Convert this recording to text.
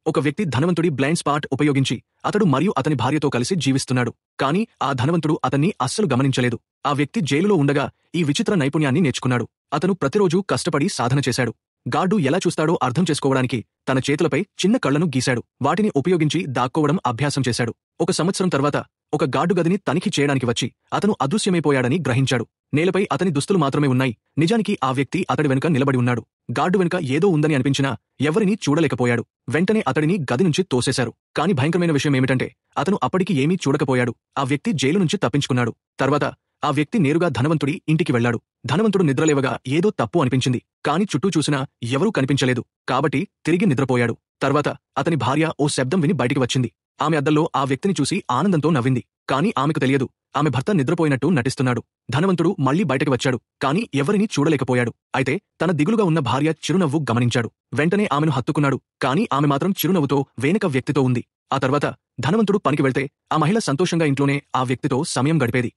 ఒక వ్యక్తి ధనవంతుడి blind spot ఉపయోగించి అతడు మరియు అతని భార్యతో కలిసి జీవిస్తున్నాడు. కానీ ఆ ధనవంతుడు అతన్ని అస్సలు గమనించలేదు. ఆ వ్యక్తి జైలులో ఉండగా ఈ విచిత్ర నైపుణ్యాన్ని నేర్చుకున్నాడు. అతను ప్రతిరోజూ కష్టపడి సాధన చేశాడు. గార్డు ఎలా చూస్తాడో అర్థం చేసుకోవడానికి తన చేతులపై చిన్న కళ్లను గీశాడు. వాటిని ఉపయోగించి దాక్కోవడం అభ్యాసం చేశాడు. 1 సంవత్సరం తర్వాత ఒక గార్డు గదిని తనిఖీ చేయడానికి వచ్చి అతను అదృశ్యమైపోయాడని గ్రహించాడు. నేలపై అతని దుస్తులు మాత్రమే ఉన్నాయి. నిజానికి ఆ వ్యక్తి అతడి వెనుక నిలబడి ఉన్నాడు. గార్డు వెనుక ఏదో ఉందని అనిపించినా ఎవరినీ చూడలేకపోయాడు. వెంటనే అతడిని గది నుంచి తోసేశారు. కాని భయంకరమైన విషయం ఏమిటంటే అతను అప్పటికి ఏమీ చూడకపోయాడు. ఆ వ్యక్తి జైలు నుంచి తప్పించుకున్నాడు. తర్వాత ఆ వ్యక్తి నేరుగా ధనవంతుడి ఇంటికి వెళ్లాడు. ధనవంతుడు నిద్రలేవగా ఏదో తప్పు అనిపించింది. కాని చుట్టూ చూసినా ఎవరూ కనిపించలేదు. కాబట్టి తిరిగి నిద్రపోయాడు. తర్వాత అతని భార్య ఓ శబ్దం విని బయటికి వచ్చింది. ఆమె అద్దంలో ఆ వ్యక్తిని చూసి ఆనందంతో నవ్వింది. కాని ఆమెకు తెలియదు, ఆమె భర్త నిద్రపోయినట్టు నటిస్తున్నాడు. ధనవంతుడు మళ్లీ బయటకు వచ్చాడు. కాని ఎవరినీ చూడలేకపోయాడు. అయితే తన దిగులుగా ఉన్న భార్య చిరునవ్వు గమనించాడు. వెంటనే ఆమెను హత్తుకున్నాడు. కాని ఆమె మాత్రం చిరునవ్వుతో వెనుక వ్యక్తితో ఉంది. ఆ తర్వాత ధనవంతుడు పనికి వెళ్తే ఆ మహిళ సంతోషంగా ఇంట్లోనే ఆ వ్యక్తితో సమయం గడిపేది.